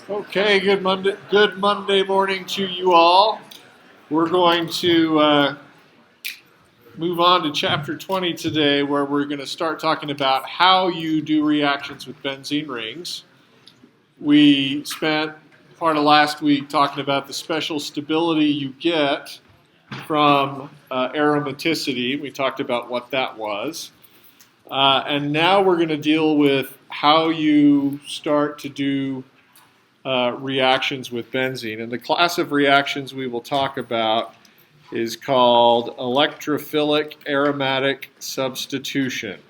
Okay, good Monday morning to you all. We're going to move on to chapter 20 today, where we're going to start talking about how you do reactions with benzene rings. We spent part of last week talking about the special stability you get from aromaticity. We talked about what that was. And now we're going to deal with how you start to do reactions with benzene. And the class of reactions we will talk about is called electrophilic aromatic substitution.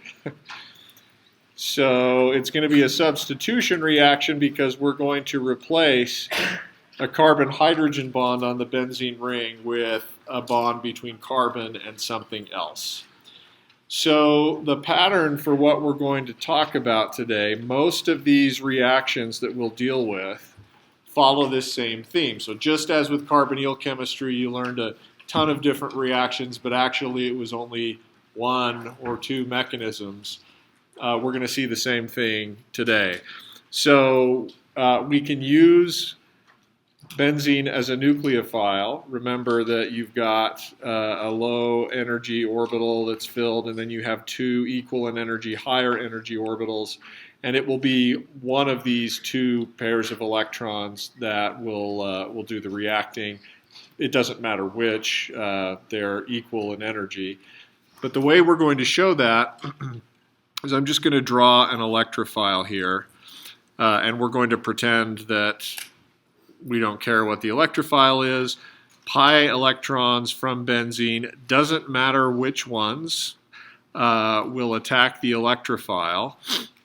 So it's going to be a substitution reaction because we're going to replace a carbon-hydrogen bond on the benzene ring with a bond between carbon and something else. So the pattern for what we're going to talk about today, most of these reactions that we'll deal with follow this same theme. So just as with carbonyl chemistry, you learned a ton of different reactions, but actually it was only one or two mechanisms. We're going to see the same thing today. So we can use benzene as a nucleophile. Remember that you've got a low energy orbital that's filled, and then you have two equal in energy, higher energy orbitals, and it will be one of these two pairs of electrons that will do the reacting. It doesn't matter which, they're equal in energy. But the way we're going to show that is I'm just going to draw an electrophile here, and we're going to pretend that we don't care what the electrophile is. Pi electrons from benzene, doesn't matter which ones, will attack the electrophile.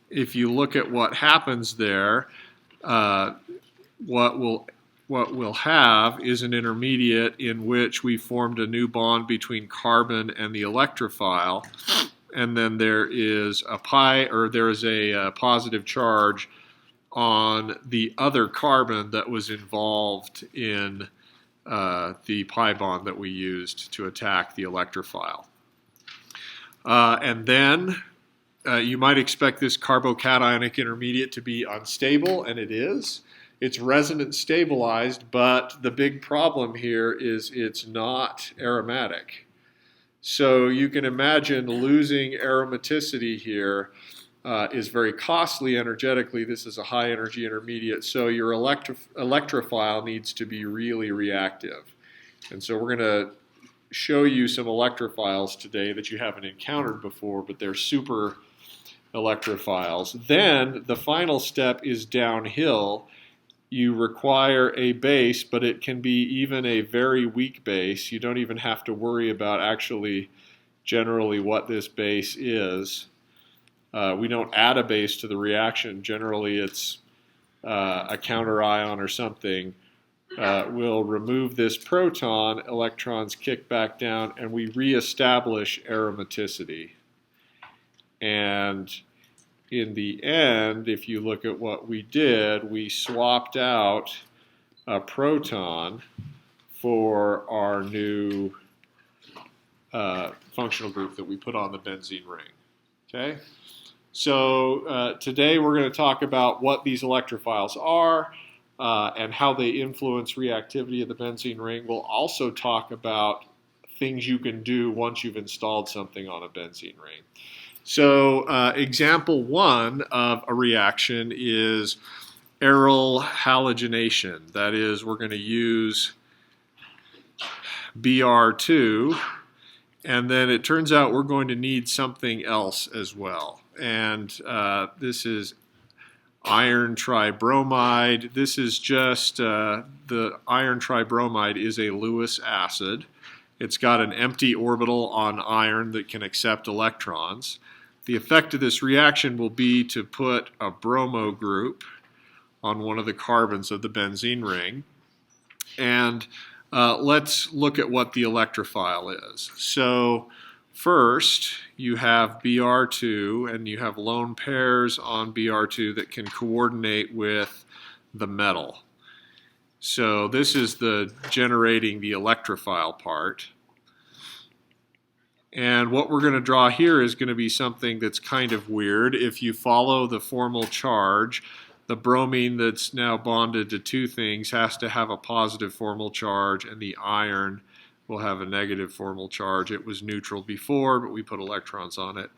If you look at what happens there, what we'll have is an intermediate in which we formed a new bond between carbon and the electrophile, and then there is a positive charge on the other carbon that was involved in the pi bond that we used to attack the electrophile. And then you might expect this carbocationic intermediate to be unstable, and it is. It's resonance stabilized, but the big problem here is it's not aromatic. So you can imagine losing aromaticity here is very costly energetically. This is a high energy intermediate, so your electrophile needs to be really reactive. And so we're going to show you some electrophiles today that you haven't encountered before, but they're super electrophiles. Then the final step is downhill. You require a base, but it can be even a very weak base. You don't even have to worry about actually generally what this base is. We don't add a base to the reaction. Generally, it's a counter-ion or something. We'll remove this proton, electrons kick back down, and we reestablish aromaticity. And in the end, if you look at what we did, we swapped out a proton for our new functional group that we put on the benzene ring. Okay? So today we're going to talk about what these electrophiles are and how they influence reactivity of the benzene ring. We'll also talk about things you can do once you've installed something on a benzene ring. So example one of a reaction is aryl halogenation. That is, we're going to use Br2, and then it turns out we're going to need something else as well. And this is iron tribromide. This is just the iron tribromide is a Lewis acid. It's got an empty orbital on iron that can accept electrons. The effect of this reaction will be to put a bromo group on one of the carbons of the benzene ring. And let's look at what the electrophile is. So first, you have Br2, and you have lone pairs on Br2 that can coordinate with the metal. So this is the generating the electrophile part. And what we're going to draw here is going to be something that's kind of weird. If you follow the formal charge, the bromine that's now bonded to two things has to have a positive formal charge, and the iron will have a negative formal charge. It was neutral before, but we put electrons on it.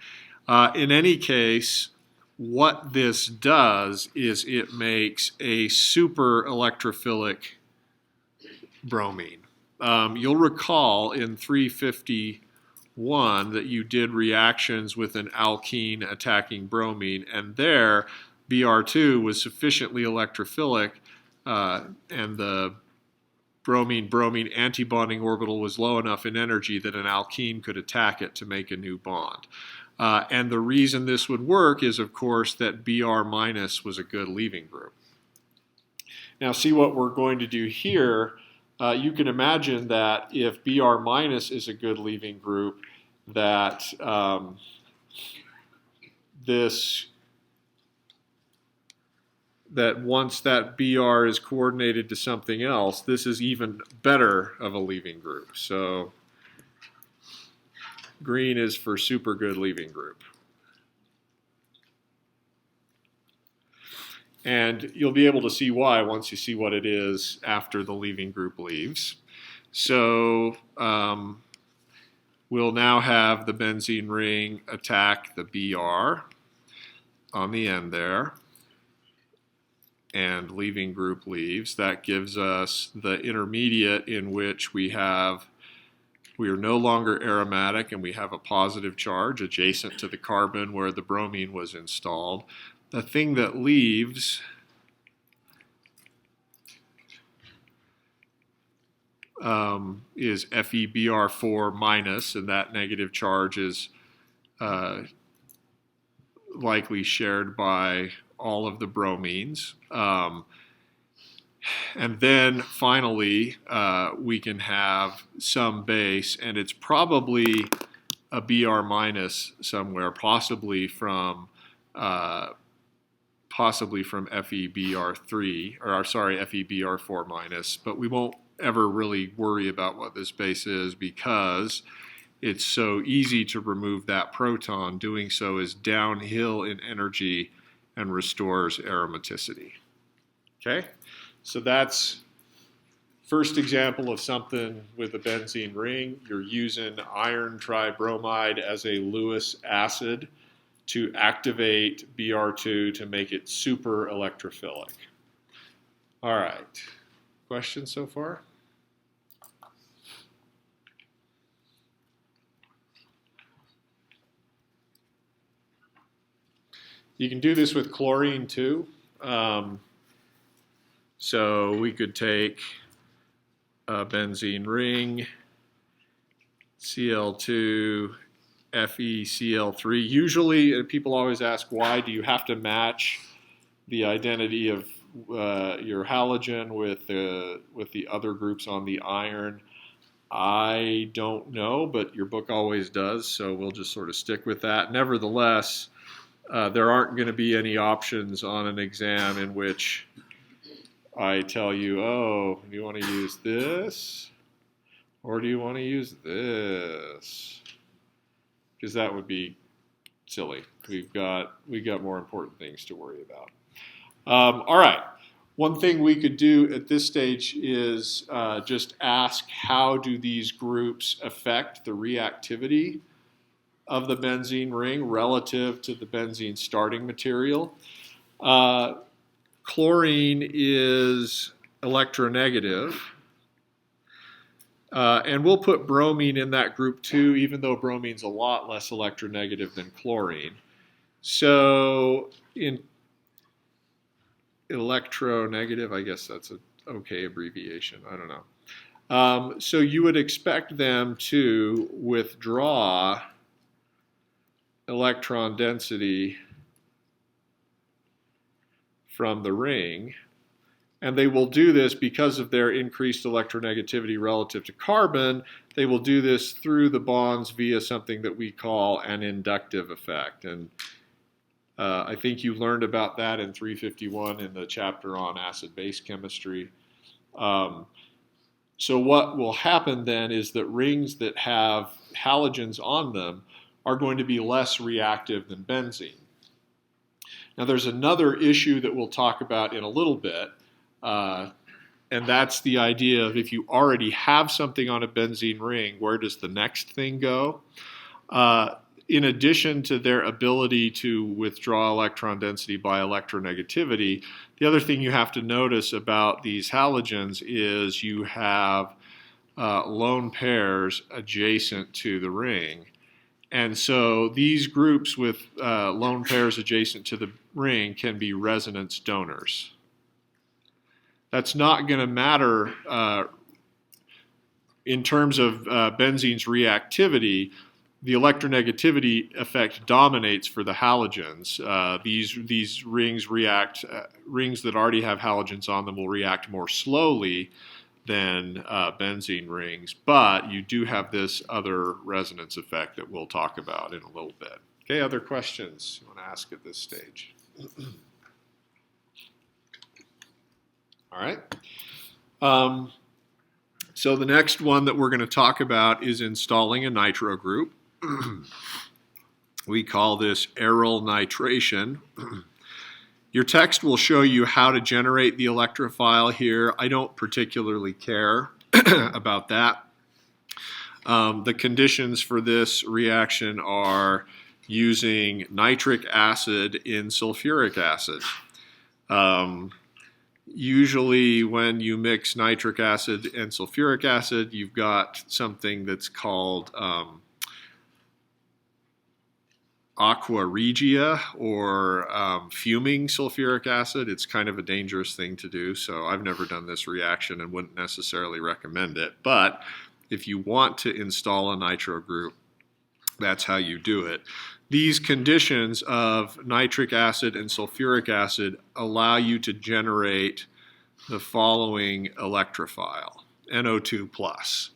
In any case, what this does is it makes a super electrophilic bromine. You'll recall in 351 that you did reactions with an alkene attacking bromine, and there Br2 was sufficiently electrophilic, and the bromine-bromine antibonding orbital was low enough in energy that an alkene could attack it to make a new bond. And the reason this would work is, of course, that Br- was a good leaving group. Now, see what we're going to do here. You can imagine that if Br- is a good leaving group, that that once that Br is coordinated to something else, this is even better of a leaving group. So green is for super good leaving group. And you'll be able to see why once you see what it is after the leaving group leaves. So we'll now have the benzene ring attack the Br on the end there, and leaving group leaves. That gives us the intermediate in which we are no longer aromatic, and we have a positive charge adjacent to the carbon where the bromine was installed. The thing that leaves is FeBr4-, and that negative charge is likely shared by all of the bromines. And then finally, we can have some base, and it's probably a Br- somewhere, possibly from FeBr3, or sorry, FeBr4-, but we won't ever really worry about what this base is because it's so easy to remove that proton. Doing so is downhill in energy and restores aromaticity. Okay, so that's first example of something with a benzene ring. You're using iron tribromide as a Lewis acid to activate Br2 to make it super electrophilic. All right, questions so far? You can do this with chlorine too. So we could take a benzene ring, Cl2, FeCl3. Usually, people always ask, why do you have to match the identity of your halogen with the other groups on the iron? I don't know, but your book always does, so we'll just sort of stick with that. Nevertheless, there aren't going to be any options on an exam in which I tell you, oh, do you want to use this? Or do you want to use this? Because that would be silly. We've got more important things to worry about. All right. One thing we could do at this stage is just ask, how do these groups affect the reactivity of the benzene ring relative to the benzene starting material? Chlorine is electronegative, and we'll put bromine in that group too, even though bromine's a lot less electronegative than chlorine. So in electronegative, I guess that's an okay abbreviation, I don't know. So you would expect them to withdraw electron density from the ring, and they will do this because of their increased electronegativity relative to carbon. They will do this through the bonds via something that we call an inductive effect, and I think you learned about that in 351 in the chapter on acid-base chemistry. So what will happen then is that rings that have halogens on them are going to be less reactive than benzene. Now there's another issue that we'll talk about in a little bit, and that's the idea of if you already have something on a benzene ring, where does the next thing go? In addition to their ability to withdraw electron density by electronegativity, the other thing you have to notice about these halogens is you have lone pairs adjacent to the ring. And so these groups with lone pairs adjacent to the ring can be resonance donors. That's not going to matter in terms of benzene's reactivity. The electronegativity effect dominates for the halogens. These rings react, rings that already have halogens on them will react more slowly than benzene rings, but you do have this other resonance effect that we'll talk about in a little bit. Okay, other questions you want to ask at this stage? All right. So the next one that we're going to talk about is installing a nitro group. We call this aryl nitration. Your text will show you how to generate the electrophile here. I don't particularly care about that. The conditions for this reaction are using nitric acid in sulfuric acid. Usually when you mix nitric acid and sulfuric acid, you've got something that's called aqua regia, or fuming sulfuric acid. It's kind of a dangerous thing to do, so I've never done this reaction and wouldn't necessarily recommend it. But if you want to install a nitro group, that's how you do it. These conditions of nitric acid and sulfuric acid allow you to generate the following electrophile, NO2+.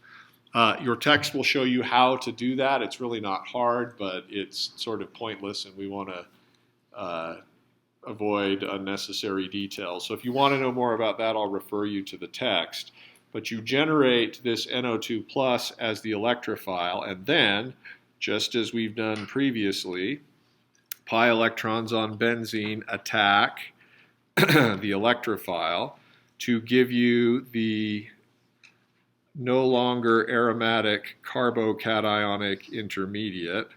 Your text will show you how to do that. It's really not hard, but it's sort of pointless, and we want to avoid unnecessary details. So if you want to know more about that, I'll refer you to the text. But you generate this NO2+ as the electrophile, and then, just as we've done previously, pi electrons on benzene attack the electrophile to give you the no longer aromatic carbocationic intermediate.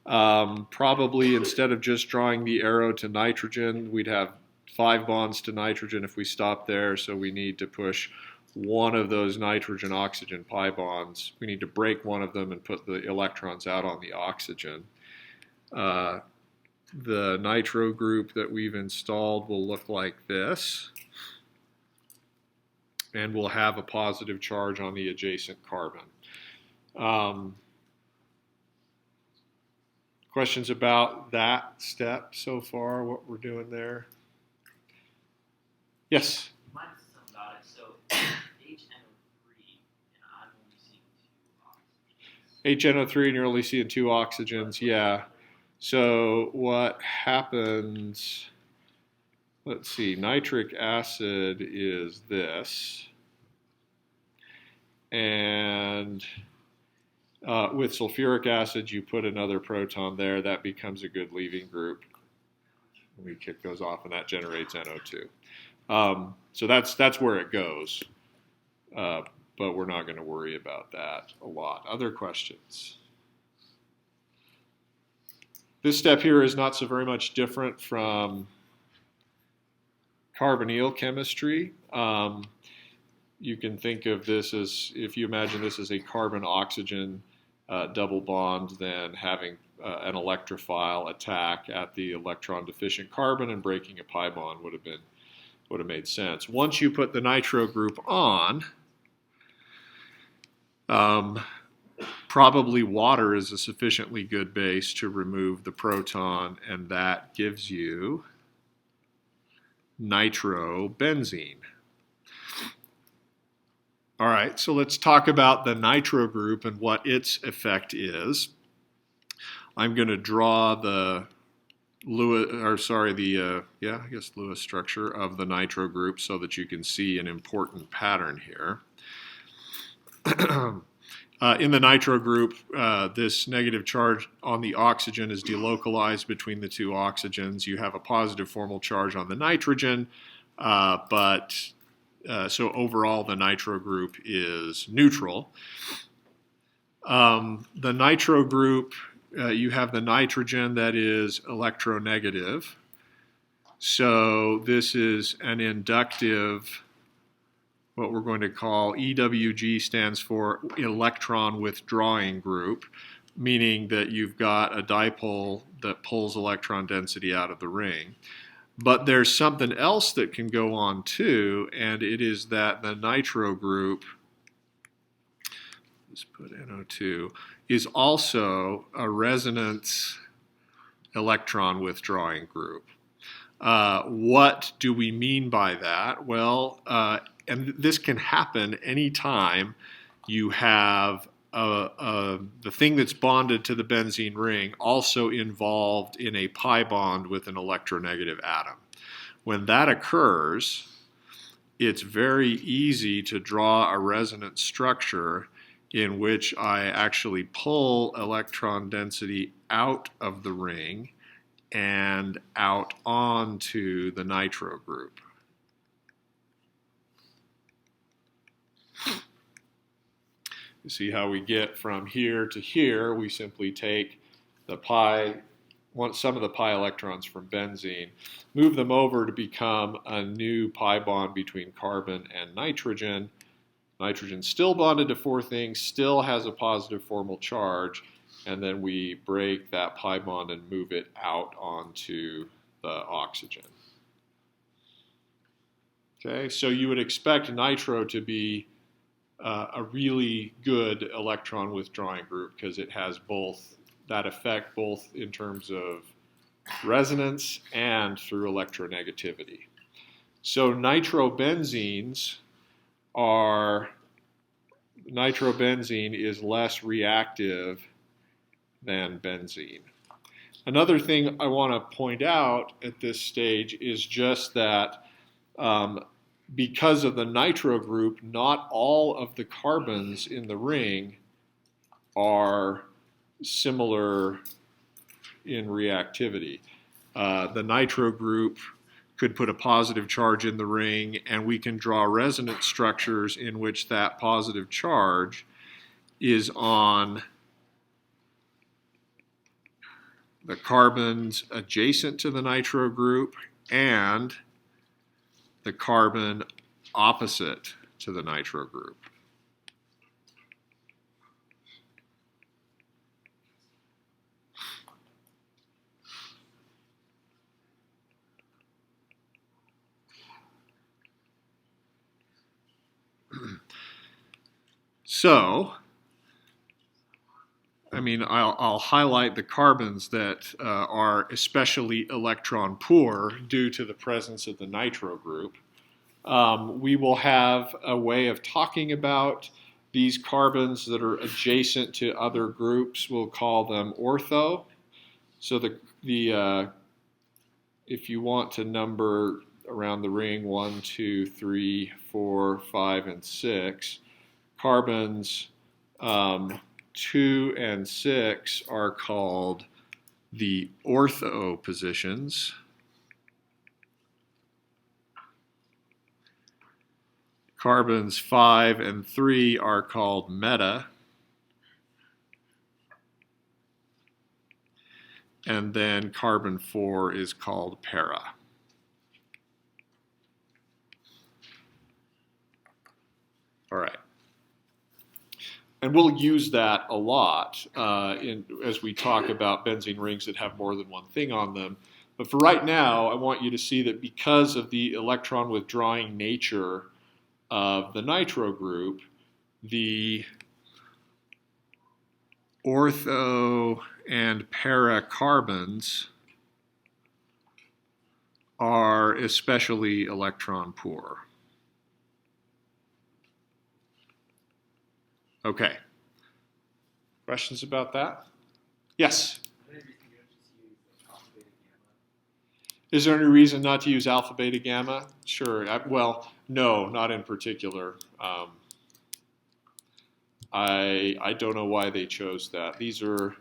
Probably instead of just drawing the arrow to nitrogen, we'd have 5 bonds to nitrogen if we stop there, so we need to push one of those nitrogen-oxygen pi bonds. We need to break one of them and put the electrons out on the oxygen. The nitro group that we've installed will look like this, and we'll have a positive charge on the adjacent carbon. Questions about that step so far, what we're doing there? Yes? Remind us something about it. So HNO3, and I'm only seeing 2 oxygens. HNO3, and you're only seeing 2 oxygens, yeah. So what happens, let's see, nitric acid is this. And with sulfuric acid, you put another proton there. That becomes a good leaving group. We kick those off, and that generates NO2. So that's where it goes. But we're not going to worry about that a lot. Other questions? This step here is not so very much different from carbonyl chemistry. You can think of this as, if you imagine this as a carbon-oxygen double bond, then having an electrophile attack at the electron-deficient carbon and breaking a pi bond would have made sense. Once you put the nitro group on, probably water is a sufficiently good base to remove the proton, and that gives you nitrobenzene. All right, so let's talk about the nitro group and what its effect is. I'm going to draw the Lewis structure of the nitro group so that you can see an important pattern here. In the nitro group, this negative charge on the oxygen is delocalized between the two oxygens. You have a positive formal charge on the nitrogen, so overall the nitro group is neutral. The nitro group, you have the nitrogen that is electronegative. So this is an inductive, what we're going to call EWG stands for electron withdrawing group, meaning that you've got a dipole that pulls electron density out of the ring. But there's something else that can go on too, and it is that the nitro group, let's put NO2, is also a resonance electron withdrawing group. What do we mean by that? Well, and this can happen anytime you have the thing that's bonded to the benzene ring also involved in a pi bond with an electronegative atom. When that occurs, it's very easy to draw a resonant structure in which I actually pull electron density out of the ring and out onto the nitro group. You see how we get from here to here? We simply take the some of the pi electrons from benzene, move them over to become a new pi bond between carbon and nitrogen. Nitrogen still bonded to four things, still has a positive formal charge, and then we break that pi bond and move it out onto the oxygen. Okay, so you would expect nitro to be a really good electron withdrawing group because it has both that effect, both in terms of resonance and through electronegativity. So nitrobenzene is less reactive than benzene. Another thing I want to point out at this stage is just that because of the nitro group, not all of the carbons in the ring are similar in reactivity. The nitro group could put a positive charge in the ring, and we can draw resonant structures in which that positive charge is on the carbons adjacent to the nitro group and the carbon opposite to the nitro group. So, I'll highlight the carbons that are especially electron poor due to the presence of the nitro group. We will have a way of talking about these carbons that are adjacent to other groups. We'll call them ortho. So if you want to number around the ring 1, 2, 3, 4, 5, and 6, carbons 2 and 6 are called the ortho positions. Carbons 5 and 3 are called meta. And then carbon 4 is called para. All right. And we'll use that a lot as we talk about benzene rings that have more than one thing on them. But for right now, I want you to see that because of the electron withdrawing nature of the nitro group, the ortho and para carbons are especially electron poor. Okay. Questions about that? Yes? Is there any reason not to use alpha, beta, gamma? Sure. Well, no, not in particular. I don't know why they chose that. These are,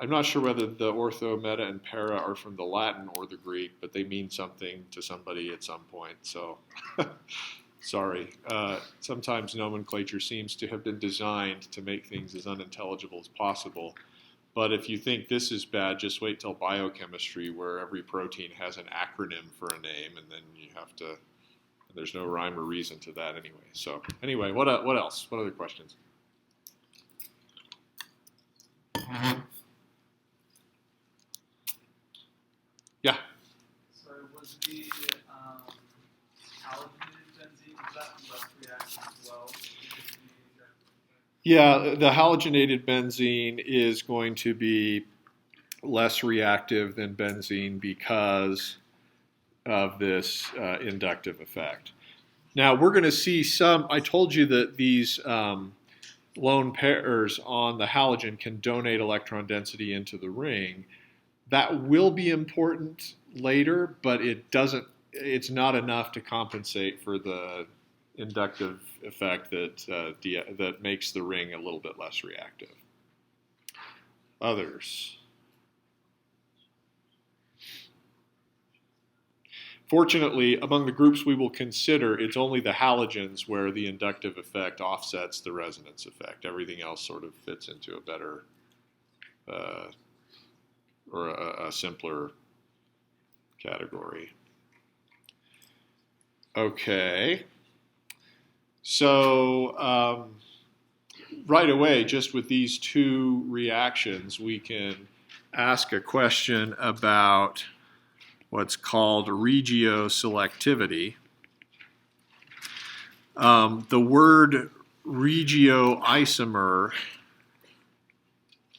I'm not sure whether the ortho, meta, and para are from the Latin or the Greek, but they mean something to somebody at some point. So, sorry. Sometimes nomenclature seems to have been designed to make things as unintelligible as possible. But if you think this is bad, just wait till biochemistry, where every protein has an acronym for a name, and then you have to. There's no rhyme or reason to that anyway. So anyway, what else? What other questions? Yeah. So was the halogenated benzene, was that less reactive as well? Yeah, the halogenated benzene is going to be less reactive than benzene because of this inductive effect. Now we're going to see some, I told you that these lone pairs on the halogen can donate electron density into the ring. That will be important later, but it's not enough to compensate for the inductive effect that makes the ring a little bit less reactive. Others. Fortunately, among the groups we will consider, it's only the halogens where the inductive effect offsets the resonance effect. Everything else sort of fits into a better or a simpler category. Okay. So right away, just with these two reactions, we can ask a question about what's called regioselectivity. The word regioisomer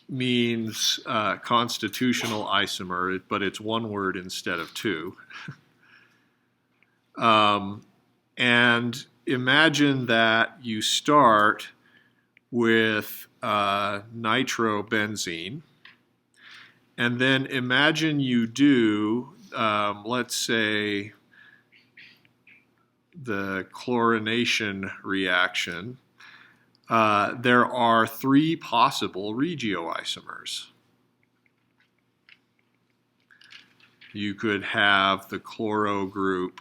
means constitutional isomer, but it's one word instead of two. And imagine that you start with nitrobenzene, and then imagine you do, let's say, the chlorination reaction. There are three possible regioisomers. You could have the chloro group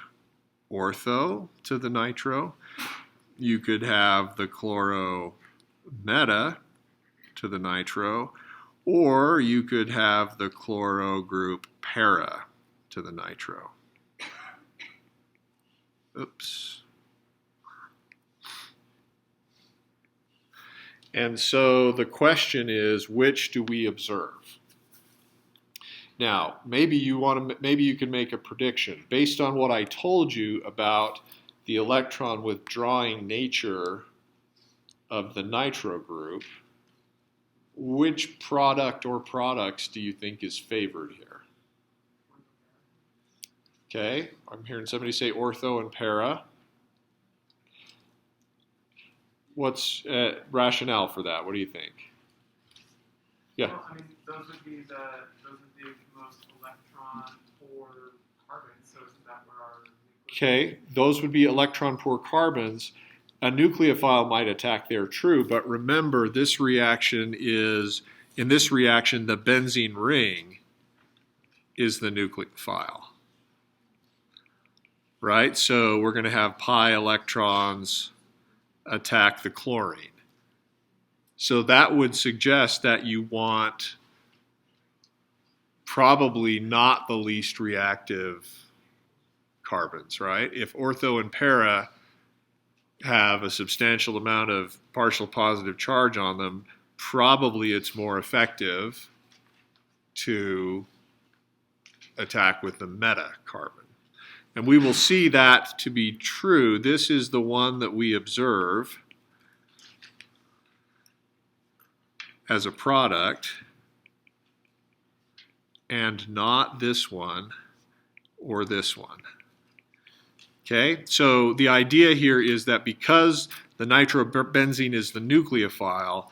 ortho to the nitro. You could have the chloro meta to the nitro, or you could have the chloro group para to the nitro. Oops. And so the question is, which do we observe? Now, maybe you can make a prediction based on what I told you about the electron withdrawing nature of the nitro group. Which product or products do you think is favored here? Okay, I'm hearing somebody say ortho and para. What's rationale for that? What do you think? Yeah. Well, I mean, those would be the most electron poor carbons. So isn't that where our Okay, those would be electron poor carbons. A nucleophile might attack there, true, but remember this reaction is, in this reaction, the benzene ring is the nucleophile. Right? So we're going to have pi electrons attack the chlorine. So that would suggest that you want probably not the least reactive carbons, right? If ortho and para have a substantial amount of partial positive charge on them, probably it's more effective to attack with the meta carbon. And we will see that to be true. This is the one that we observe as a product, and not this one or this one. Okay, so the idea here is that because the nitrobenzene is the nucleophile,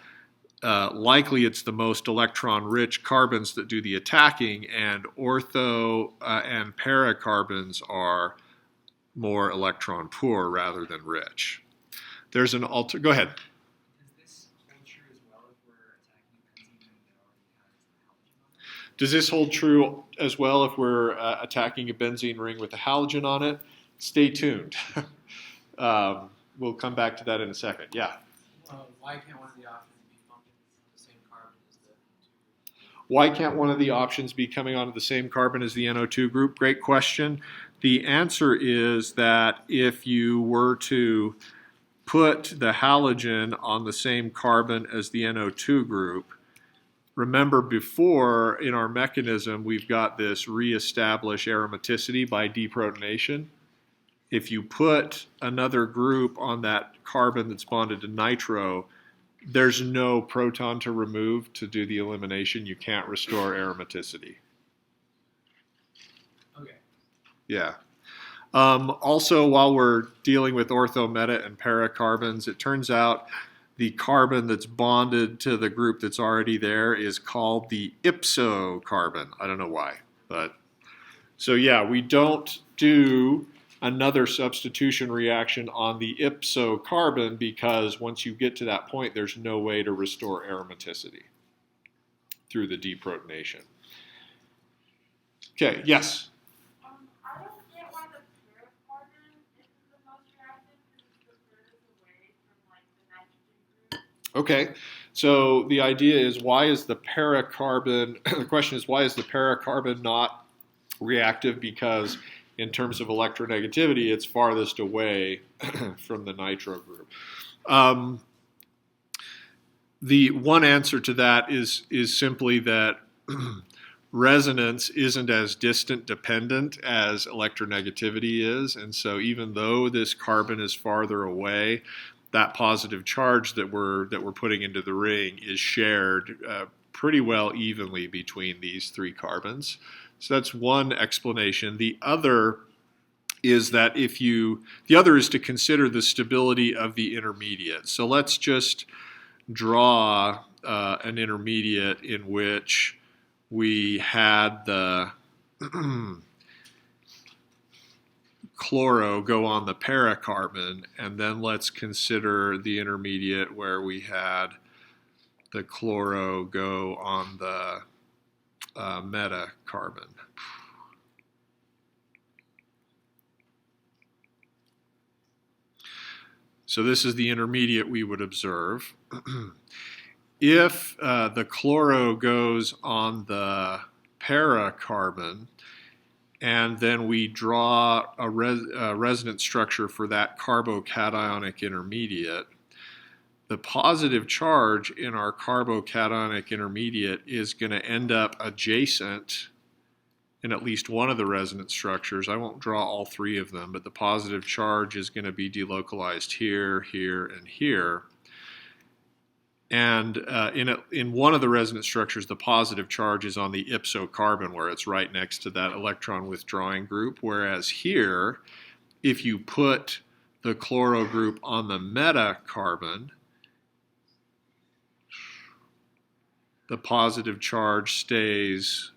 likely it's the most electron-rich carbons that do the attacking, and ortho and para carbons are more electron-poor rather than rich. There's an go ahead. Is Does this hold true as well if we're attacking a benzene ring with a halogen on it? Stay tuned. We'll come back to that in a second. Yeah. Why can't one of the options be funcking on the same carbon as the two? Why can't one of the options be coming onto the same carbon as the NO2 group? Great question. The answer is that if you were to put the halogen on the same carbon as the NO2 group, remember before in our mechanism we've got this reestablish aromaticity by deprotonation. If you put another group on that carbon that's bonded to nitro, there's no proton to remove to do the elimination. You can't restore aromaticity. Okay. Yeah. Also, while we're dealing with ortho, meta, and para carbons, it turns out the carbon that's bonded to the group that's already there is called the ipso carbon. I don't know why, but so yeah, we don't do another substitution reaction on the ipso carbon because once you get to that point, there's no way to restore aromaticity through the deprotonation. Okay, yes? I don't get why the para carbon isn't the most reactive because it's the furthest away from like the nitrogen group. Okay, so the idea is why is the para carbon, the question is why is the para carbon not reactive? Because in terms of electronegativity, it's farthest away from the nitro group. The one answer to that is simply that resonance isn't as distant dependent as electronegativity is, and so even though this carbon is farther away, that positive charge that we're putting into the ring is shared pretty well evenly between these three carbons. So that's one explanation. The other is that the other is to consider the stability of the intermediate. So let's just draw an intermediate in which we had the chloro go on the para carbon, and then let's consider the intermediate where we had the chloro go on the meta carbon. So this is the intermediate we would observe. If the chloro goes on the para carbon, and then we draw a resonant structure for that carbocationic intermediate, the positive charge in our carbocationic intermediate is going to end up adjacent in at least one of the resonance structures. I won't draw all three of them, but the positive charge is going to be delocalized here, here, and here. And in one of the resonance structures, the positive charge is on the ipso carbon, where it's right next to that electron withdrawing group, whereas here, if you put the chloro group on the meta carbon, the positive charge stays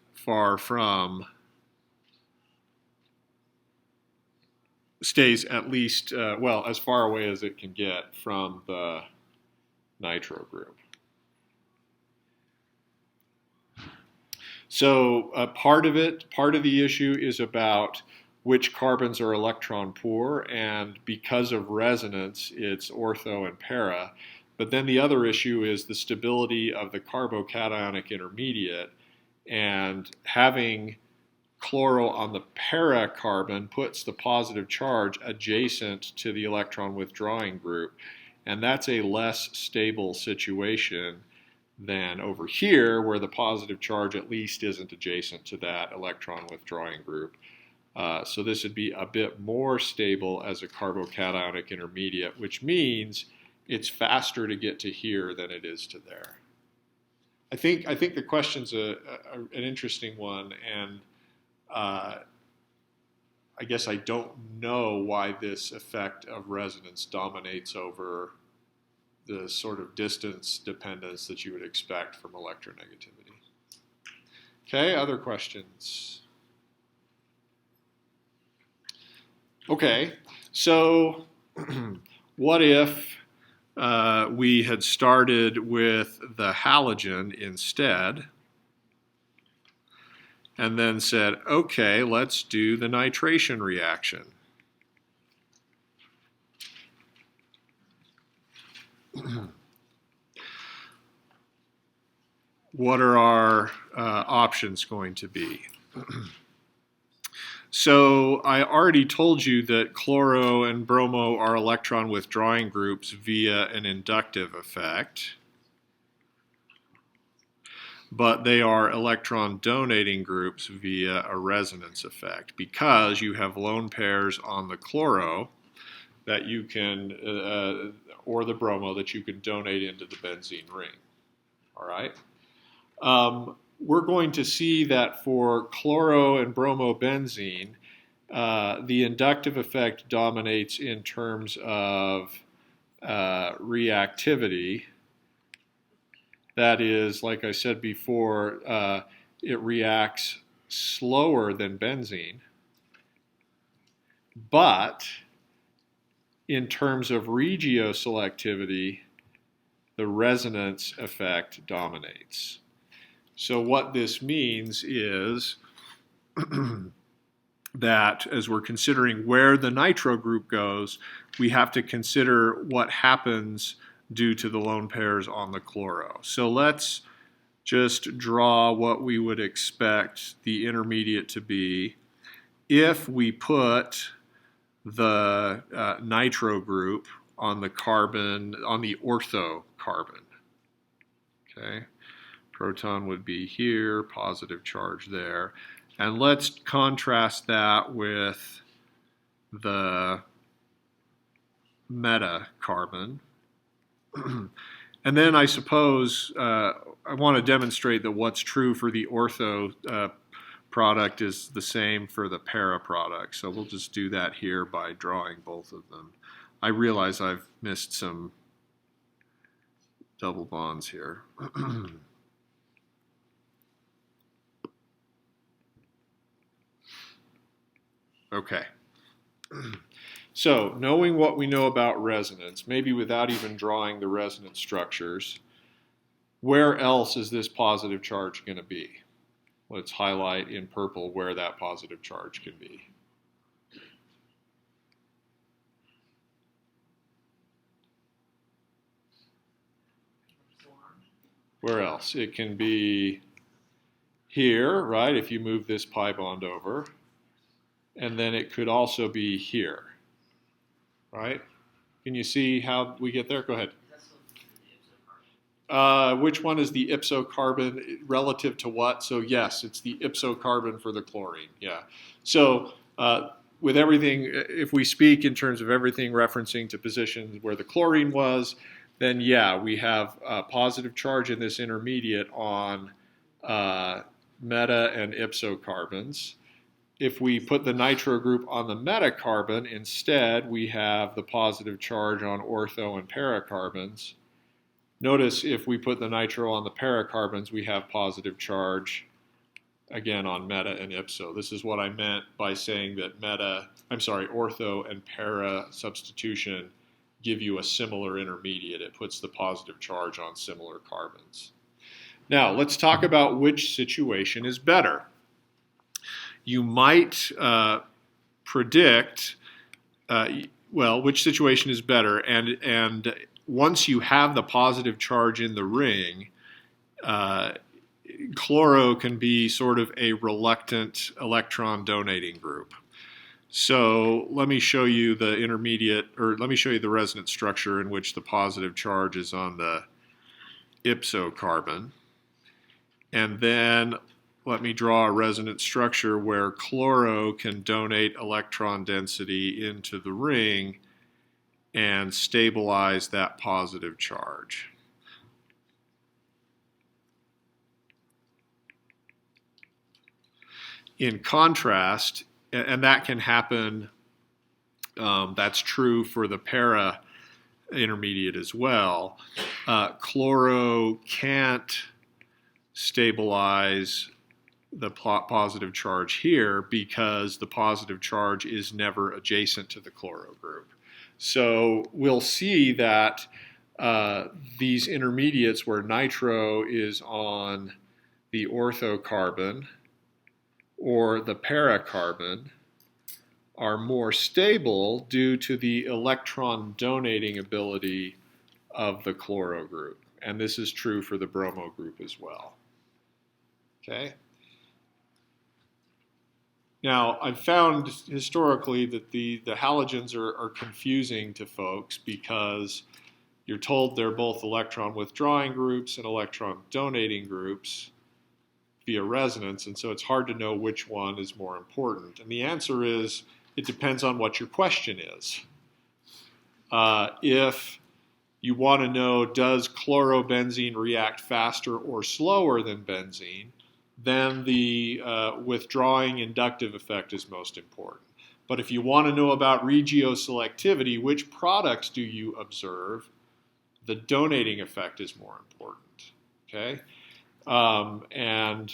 at least, as far away as it can get from the nitro group. So part of the issue is about which carbons are electron poor, and because of resonance, it's ortho and para. But then the other issue is the stability of the carbocationic intermediate, and having chloro on the para carbon puts the positive charge adjacent to the electron withdrawing group, and that's a less stable situation than over here, where the positive charge at least isn't adjacent to that electron withdrawing group. So this would be a bit more stable as a carbocationic intermediate, which means it's faster to get to here than it is to there. I think the question's an interesting one, and I guess I don't know why this effect of resonance dominates over the sort of distance dependence that you would expect from electronegativity. Okay, other questions? Okay, so what if we had started with the halogen instead? and then said, okay, let's do the nitration reaction. What are our options going to be? So I already told you that chloro and bromo are electron withdrawing groups via an inductive effect, but they are electron donating groups via a resonance effect because you have lone pairs on the chloro that you can, or the bromo that you can donate into the benzene ring. All right. We're going to see that for chloro and bromobenzene, the inductive effect dominates in terms of reactivity. That is, like I said before, it reacts slower than benzene, but in terms of regioselectivity, the resonance effect dominates. So what this means is that as we're considering where the nitro group goes, we have to consider what happens due to the lone pairs on the chloro. So let's just draw what we would expect the intermediate to be if we put the nitro group on the carbon, on the ortho carbon. Okay. Proton would be here, positive charge there. And let's contrast that with the meta carbon. And then I suppose I want to demonstrate that what's true for the ortho product is the same for the para product. So we'll just do that here by drawing both of them. I realize I've missed some double bonds here. Okay. So, knowing what we know about resonance, maybe without even drawing the resonance structures, where else is this positive charge going to be? Let's highlight in purple where that positive charge can be. Where else? It can be here, right, if you move this pi bond over. And then it could also be here, right? Can you see how we get there? Go ahead. Which one is the ipso carbon relative to what? So yes, it's the ipso carbon for the chlorine, yeah. So with everything, if we speak in terms of everything referencing to positions where the chlorine was, then yeah, we have a positive charge in this intermediate on meta and ipso carbons. If we put the nitro group on the metacarbon, instead we have the positive charge on ortho and paracarbons. Notice if we put the nitro on the paracarbons, we have positive charge again on meta and ipso. This is what I meant by saying that ortho and para substitution give you a similar intermediate. It puts the positive charge on similar carbons. Now let's talk about which situation is better. You might predict, which situation is better, and once you have the positive charge in the ring, chloro can be sort of a reluctant electron donating group. So let me show you the intermediate, or let me show you the resonance structure in which the positive charge is on the ipso carbon, and then let me draw a resonance structure where chloro can donate electron density into the ring and stabilize that positive charge. In contrast, and that can happen, that's true for the para intermediate as well, chloro can't stabilize the positive charge here because the positive charge is never adjacent to the chloro group. So we'll see that these intermediates where nitro is on the ortho carbon or the para-carbon are more stable due to the electron donating ability of the chloro group. And this is true for the bromo group as well. Okay? Now, I've found historically that the halogens are confusing to folks because you're told they're both electron withdrawing groups and electron donating groups via resonance, and so it's hard to know which one is more important. And the answer is, it depends on what your question is. If you want to know, does chlorobenzene react faster or slower than benzene, then the withdrawing inductive effect is most important. But if you want to know about regioselectivity, which products do you observe, the donating effect is more important. Okay? And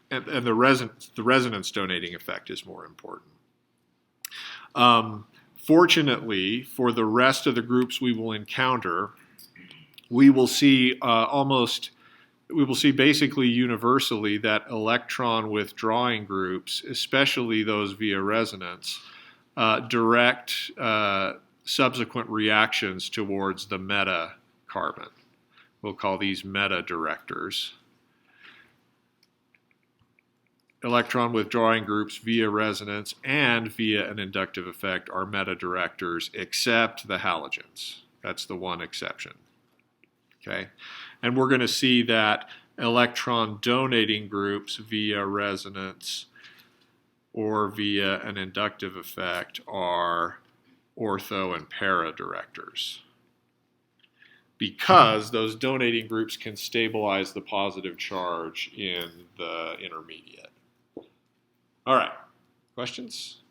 the resonance donating effect is more important. Fortunately, for the rest of the groups we will encounter, we will see basically universally that electron withdrawing groups, especially those via resonance, direct subsequent reactions towards the meta carbon. We'll call these meta directors. Electron withdrawing groups via resonance and via an inductive effect are meta directors, except the halogens. That's the one exception. Okay? And we're going to see that electron donating groups via resonance or via an inductive effect are ortho and para directors, because those donating groups can stabilize the positive charge in the intermediate. All right, questions?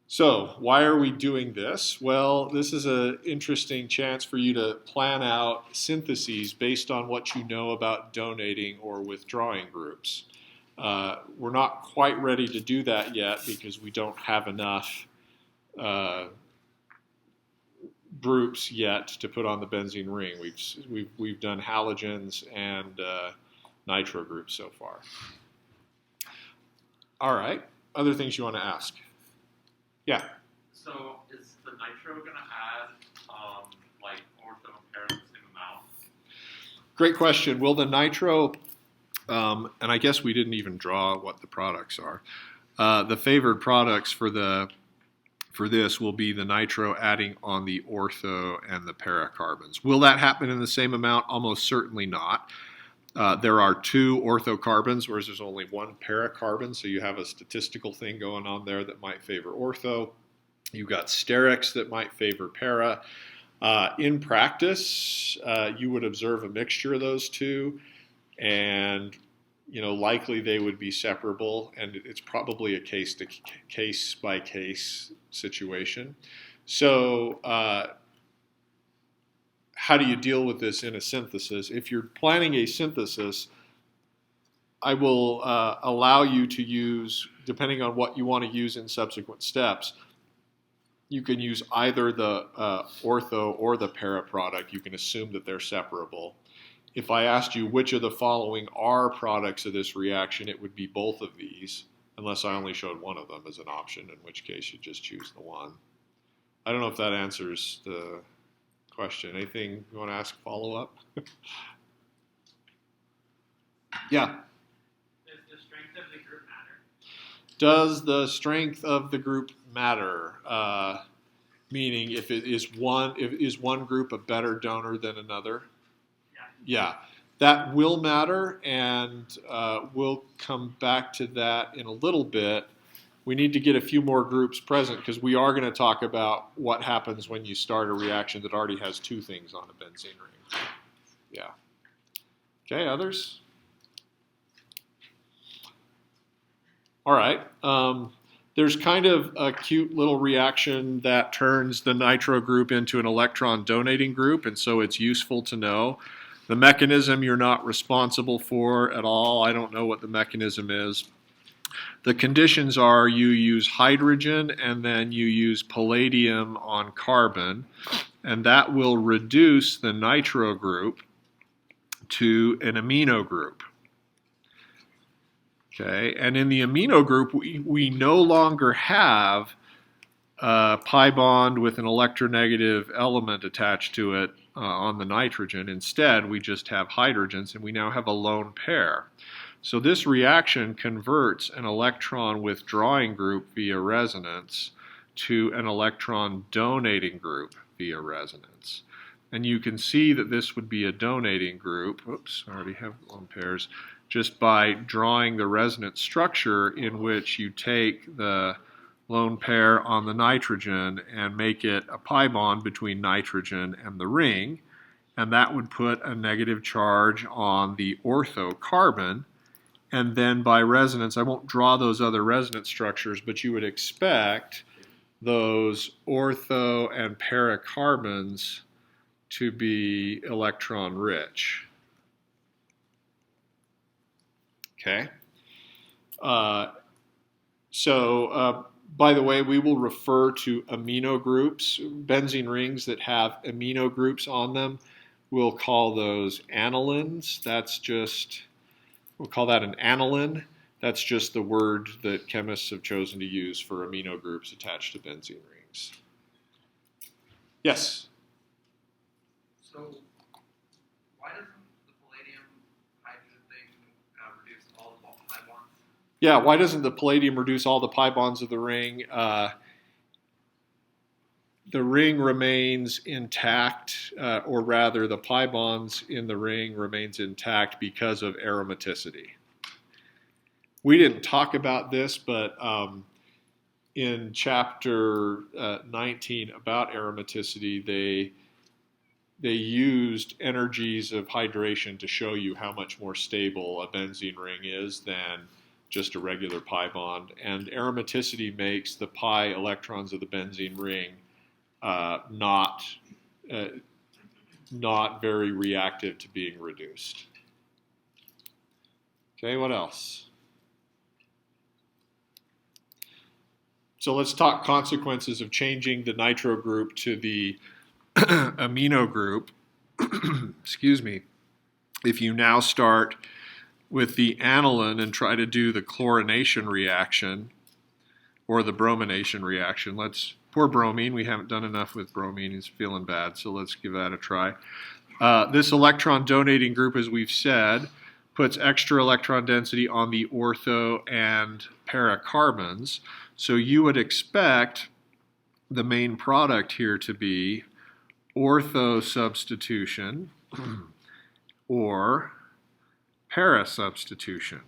So, why are we doing this? Well, this is an interesting chance for you to plan out syntheses based on what you know about donating or withdrawing groups. We're not quite ready to do that yet because we don't have enough groups yet to put on the benzene ring. We've done halogens and nitro groups so far. All right, other things you want to ask? Yeah. So is the nitro going to add like ortho and para in the same amount? Great question. Will the nitro, and I guess we didn't even draw what the products are. The favored products for this will be the nitro adding on the ortho and the para carbons. Will that happen in the same amount? Almost certainly not. There are 2 ortho carbons, whereas there's only 1 para carbon, so you have a statistical thing going on there that might favor ortho. You've got sterics that might favor para. In practice, you would observe a mixture of those 2, and likely they would be separable, and it's probably a case by case situation. So how do you deal with this in a synthesis? If you're planning a synthesis, I will allow you to use, depending on what you want to use in subsequent steps, you can use either the ortho or the para product. You can assume that they're separable. If I asked you which of the following are products of this reaction, it would be both of these, unless I only showed one of them as an option, in which case you just choose the one. I don't know if that answers the question. Anything you want to ask follow-up? Yeah. Does the strength of the group matter? Does the strength of the group matter? Meaning, is one group a better donor than another? Yeah, that will matter, and we'll come back to that in a little bit. We need to get a few more groups present because we are going to talk about what happens when you start a reaction that already has 2 things on a benzene ring. Yeah. Okay, others? All right. There's kind of a cute little reaction that turns the nitro group into an electron donating group, and so it's useful to know. The mechanism you're not responsible for at all. I don't know what the mechanism is. The conditions are you use hydrogen and then you use palladium on carbon. and that will reduce the nitro group to an amino group. Okay, and in the amino group, we no longer have a pi bond with an electronegative element attached to it on the nitrogen. Instead, we just have hydrogens, and we now have a lone pair. So this reaction converts an electron withdrawing group via resonance to an electron donating group via resonance. And you can see that this would be a donating group. Oops, I already have lone pairs. Just by drawing the resonant structure in which you take the lone pair on the nitrogen and make it a pi bond between nitrogen and the ring, and that would put a negative charge on the ortho carbon. And then by resonance, I won't draw those other resonance structures, but you would expect those ortho and para carbons to be electron rich. Okay. By the way, we will refer to amino groups, benzene rings that have amino groups on them. We'll call those anilines. We'll call that an aniline. That's just the word that chemists have chosen to use for amino groups attached to benzene rings. Yes? So, why doesn't the palladium hydrogen thing reduce all the pi bonds? Yeah, why doesn't the palladium reduce all the pi bonds of the ring? The ring remains intact, or rather the pi bonds in the ring remains intact because of aromaticity. We didn't talk about this, but in chapter 19 about aromaticity, they used energies of hydration to show you how much more stable a benzene ring is than just a regular pi bond. And aromaticity makes the pi electrons of the benzene ring not very reactive to being reduced. Okay, what else? So let's talk consequences of changing the nitro group to the amino group. Excuse me. If you now start with the aniline and try to do the chlorination reaction or the bromination reaction, poor bromine, we haven't done enough with bromine, he's feeling bad, so let's give that a try. This electron donating group, as we've said, puts extra electron density on the ortho and para carbons. So you would expect the main product here to be ortho substitution or para substitution.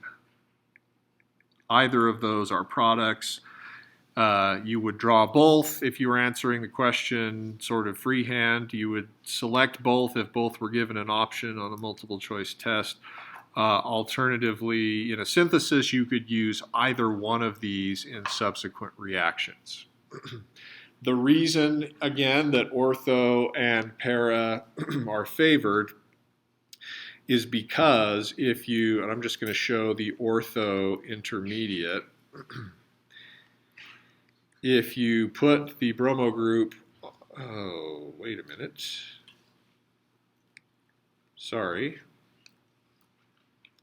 Either of those are products. You would draw both if you were answering the question sort of freehand. You would select both if both were given an option on a multiple choice test. Alternatively, in a synthesis, you could use either one of these in subsequent reactions. The reason, again, that ortho and para are favored is because if you, and I'm just going to show the ortho intermediate, if you put the bromo group, oh, wait a minute. Sorry.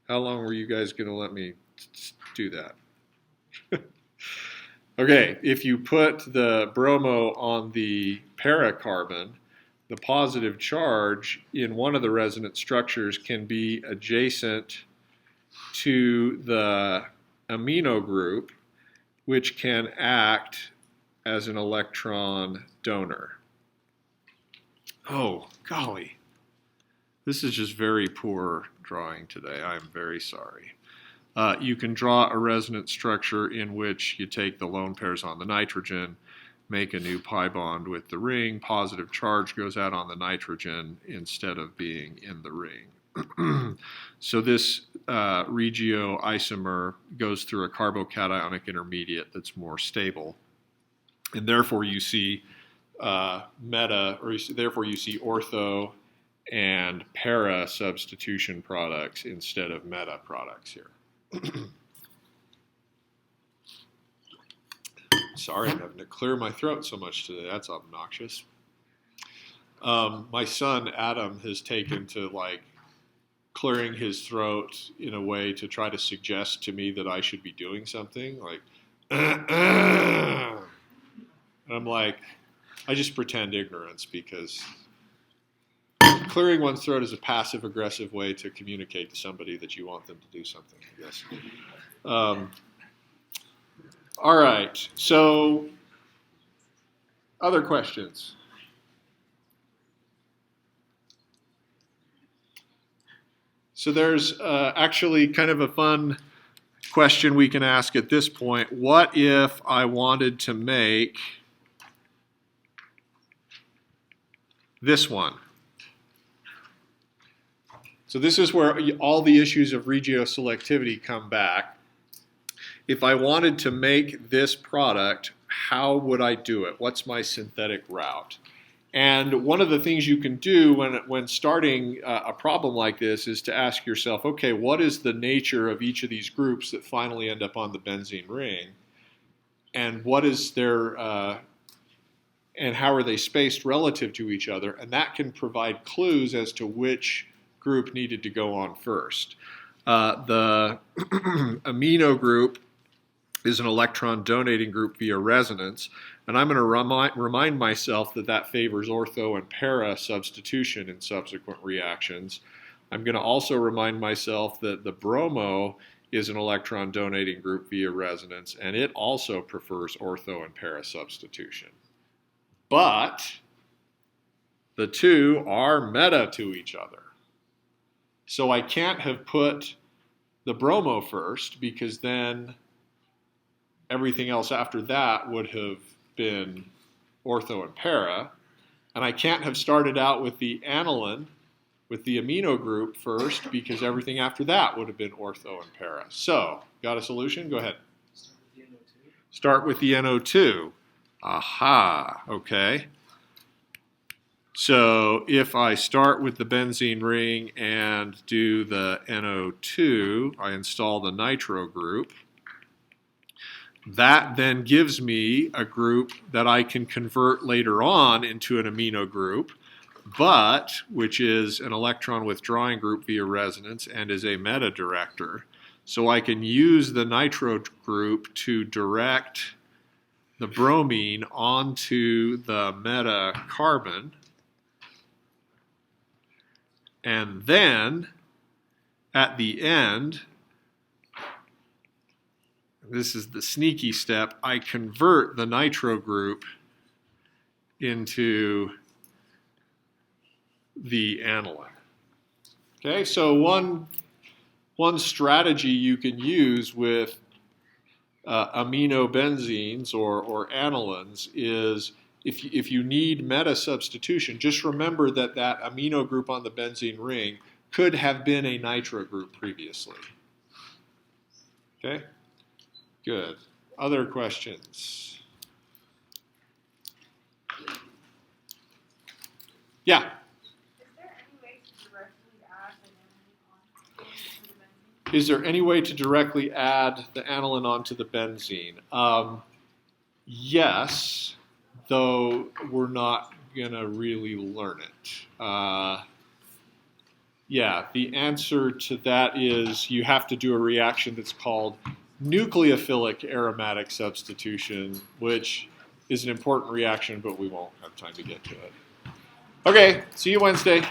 How long were you guys going to let me do that? Okay, if you put the bromo on the para carbon, the positive charge in one of the resonant structures can be adjacent to the amino group, which can act as an electron donor. Oh, golly. This is just very poor drawing today. I'm very sorry. You can draw a resonance structure in which you take the lone pairs on the nitrogen, make a new pi bond with the ring, positive charge goes out on the nitrogen instead of being in the ring. So this regioisomer goes through a carbocationic intermediate that's more stable. And therefore you see therefore you see ortho and para substitution products instead of meta products here. Sorry, I'm having to clear my throat so much today. That's obnoxious. My son Adam has taken to like clearing his throat in a way to try to suggest to me that I should be doing something like. And I'm like, I just pretend ignorance because clearing one's throat is a passive-aggressive way to communicate to somebody that you want them to do something, I guess. All right, so other questions? So there's actually kind of a fun question we can ask at this point. What if I wanted to make this one? So this is where all the issues of regioselectivity come back. If I wanted to make this product, how would I do it? What's my synthetic route? And one of the things you can do when starting a problem like this is to ask yourself, okay, what is the nature of each of these groups that finally end up on the benzene ring? And what is their, and how are they spaced relative to each other? And that can provide clues as to which group needed to go on first. The amino group is an electron donating group via resonance, and I'm going to remind myself that that favors ortho and para substitution in subsequent reactions. I'm going to also remind myself that the bromo is an electron donating group via resonance, and it also prefers ortho and para substitution. But the two are meta to each other. So I can't have put the bromo first because then everything else after that would have been ortho and para. And I can't have started out with the aniline, with the amino group first because everything after that would have been ortho and para. So, got a solution? Go ahead. Start with the NO2. Aha, okay. So if I start with the benzene ring and do the NO2, I install the nitro group. That then gives me a group that I can convert later on into an amino group, but which is an electron withdrawing group via resonance and is a meta director. So I can use the nitro group to direct the bromine onto the meta carbon. And then, at the end, this is the sneaky step, I convert the nitro group into the aniline. Okay, so one strategy you can use with amino benzenes or anilines is if you need meta substitution, just remember that that amino group on the benzene ring could have been a nitro group previously. Okay? Good. Other questions? Yeah? Is there any way to directly add the aniline onto the benzene? Yes, though we're not going to really learn it. Yeah, the answer to that is you have to do a reaction that's called nucleophilic aromatic substitution, which is an important reaction, but we won't have time to get to it. Okay, see you Wednesday.